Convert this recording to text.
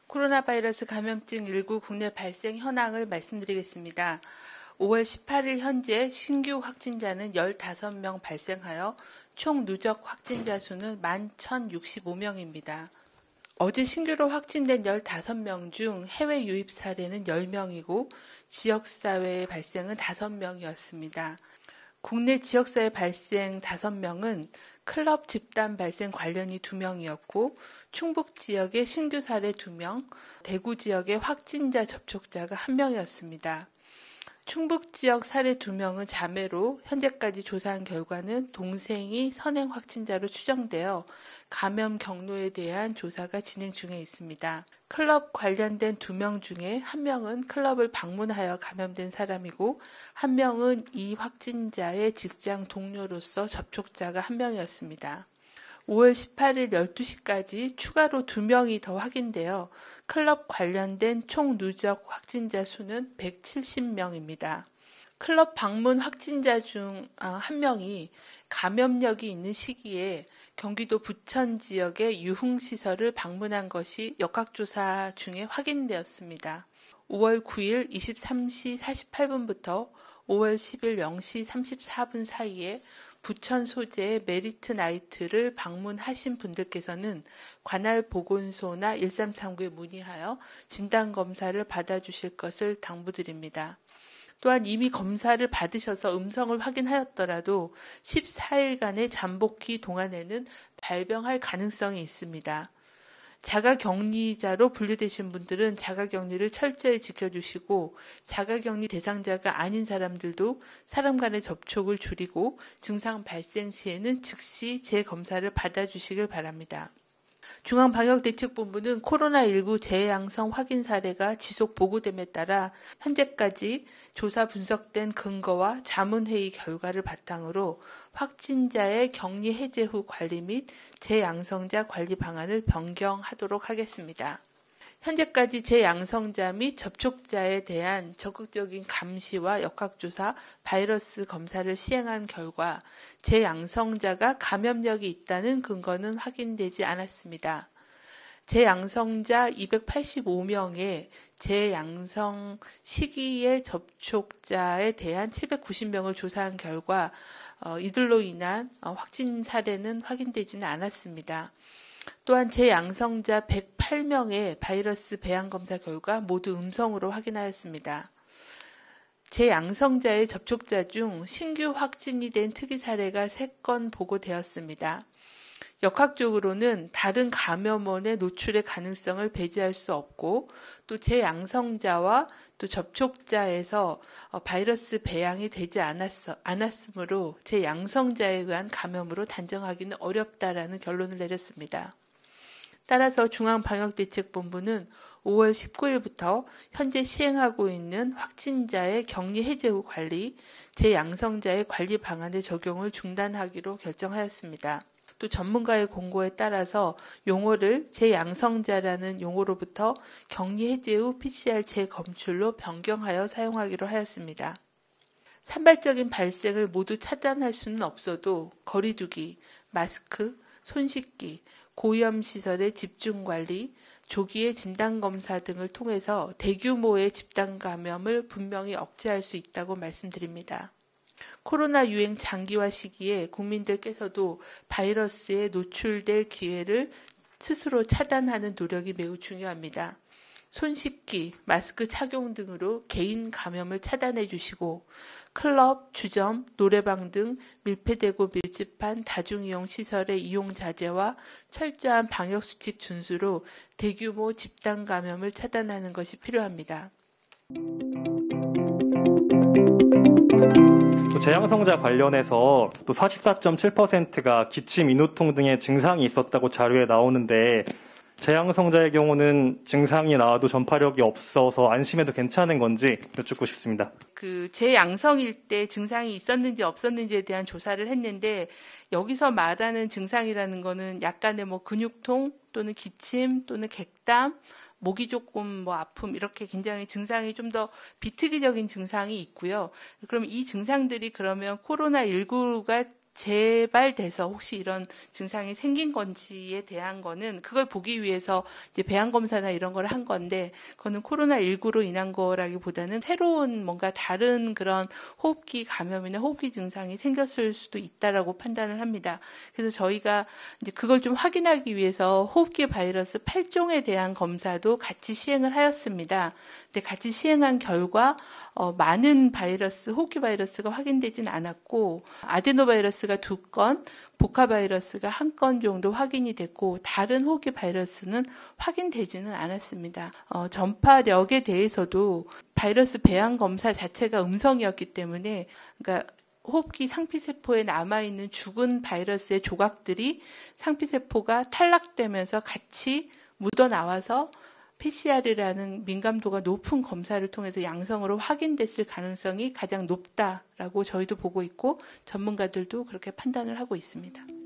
코로나 바이러스 감염증 19 국내 발생 현황을 말씀드리겠습니다. 5월 18일 현재 신규 확진자는 15명 발생하여 총 누적 확진자 수는 11,065명입니다. 어제 신규로 확진된 15명 중 해외 유입 사례는 10명이고 지역사회 발생은 5명이었습니다. 국내 지역사회 발생 5명은 클럽 집단 발생 관련이 2명이었고 충북 지역의 신규 사례 2명, 대구 지역의 확진자 접촉자가 1명이었습니다. 충북 지역 사례 2명은 자매로 현재까지 조사한 결과는 동생이 선행 확진자로 추정되어 감염 경로에 대한 조사가 진행 중에 있습니다. 클럽 관련된 2명 중에 1명은 클럽을 방문하여 감염된 사람이고 1명은 이 확진자의 직장 동료로서 접촉자가 1명이었습니다. 5월 18일 12시까지 추가로 2명이 더 확인되어 클럽 관련된 총 누적 확진자 수는 170명입니다. 클럽 방문 확진자 중 1명이 감염력이 있는 시기에 경기도 부천 지역의 유흥시설을 방문한 것이 역학조사 중에 확인되었습니다. 5월 9일 23시 48분부터 5월 10일 0시 34분 사이에 부천 소재의 메리트 나이트를 방문하신 분들께서는 관할 보건소나 1339에 문의하여 진단검사를 받아주실 것을 당부드립니다. 또한 이미 검사를 받으셔서 음성을 확인하였더라도 14일간의 잠복기 동안에는 발병할 가능성이 있습니다. 자가격리자로 분류되신 분들은 자가격리를 철저히 지켜주시고 자가격리 대상자가 아닌 사람들도 사람 간의 접촉을 줄이고 증상 발생 시에는 즉시 재검사를 받아주시길 바랍니다. 중앙방역대책본부는 코로나19 재양성 확인 사례가 지속 보고됨에 따라 현재까지 조사 분석된 근거와 자문회의 결과를 바탕으로 확진자의 격리 해제 후 관리 및 재양성자 관리 방안을 변경하도록 하겠습니다. 현재까지 재양성자 및 접촉자에 대한 적극적인 감시와 역학조사, 바이러스 검사를 시행한 결과 재양성자가 감염력이 있다는 근거는 확인되지 않았습니다. 재양성자 285명에 재양성 시기의 접촉자에 대한 790명을 조사한 결과 이들로 인한 확진 사례는 확인되지는 않았습니다. 또한 재양성자 108명의 바이러스 배양 검사 결과 모두 음성으로 확인하였습니다. 재양성자의 접촉자 중 신규 확진이 된 특이 사례가 3건 보고되었습니다. 역학적으로는 다른 감염원의 노출의 가능성을 배제할 수 없고 또 재양성자와 또 접촉자에서 바이러스 배양이 되지 않았으므로 재양성자에 의한 감염으로 단정하기는 어렵다라는 결론을 내렸습니다. 따라서 중앙방역대책본부는 5월 19일부터 현재 시행하고 있는 확진자의 격리 해제 후 관리, 재양성자의 관리 방안의 적용을 중단하기로 결정하였습니다. 또 전문가의 공고에 따라서 용어를 재양성자라는 용어로부터 격리 해제 후 PCR 재검출로 변경하여 사용하기로 하였습니다. 산발적인 발생을 모두 차단할 수는 없어도 거리두기, 마스크, 손 씻기, 고위험시설의 집중관리, 조기의 진단검사 등을 통해서 대규모의 집단 감염을 분명히 억제할 수 있다고 말씀드립니다. 코로나 유행 장기화 시기에 국민들께서도 바이러스에 노출될 기회를 스스로 차단하는 노력이 매우 중요합니다. 손 씻기, 마스크 착용 등으로 개인 감염을 차단해 주시고 클럽, 주점, 노래방 등 밀폐되고 밀집한 다중이용 시설의 이용 자제와 철저한 방역수칙 준수로 대규모 집단 감염을 차단하는 것이 필요합니다. 또 재양성자 관련해서 또 44.7%가 기침, 인후통 등의 증상이 있었다고 자료에 나오는데 재양성자의 경우는 증상이 나와도 전파력이 없어서 안심해도 괜찮은 건지 여쭙고 싶습니다. 재양성일 때 증상이 있었는지 없었는지에 대한 조사를 했는데 여기서 말하는 증상이라는 거는 약간의 근육통 또는 기침 또는 객담, 목이 조금 아픔 이렇게 굉장히 증상이 좀 더 비특이적인 증상이 있고요. 그럼 이 증상들이 그러면 코로나19가 재발돼서 혹시 이런 증상이 생긴 건지에 대한 거는 그걸 보기 위해서 이제 배양 검사나 이런 걸 한 건데 그거는 코로나19로 인한 거라기보다는 새로운 뭔가 다른 그런 호흡기 감염이나 호흡기 증상이 생겼을 수도 있다라고 판단을 합니다. 그래서 저희가 이제 그걸 좀 확인하기 위해서 호흡기 바이러스 8종에 대한 검사도 같이 시행을 하였습니다. 근데 같이 시행한 결과 많은 바이러스, 호흡기 바이러스가 확인되진 않았고 아데노바이러스가 2건, 보카바이러스가 1건 정도 확인이 됐고 다른 호흡기 바이러스는 확인되지는 않았습니다. 전파력에 대해서도 바이러스 배양 검사 자체가 음성이었기 때문에 그러니까 호흡기 상피세포에 남아있는 죽은 바이러스의 조각들이 상피세포가 탈락되면서 같이 묻어나와서 PCR이라는 민감도가 높은 검사를 통해서 양성으로 확인됐을 가능성이 가장 높다라고 저희도 보고 있고 전문가들도 그렇게 판단을 하고 있습니다.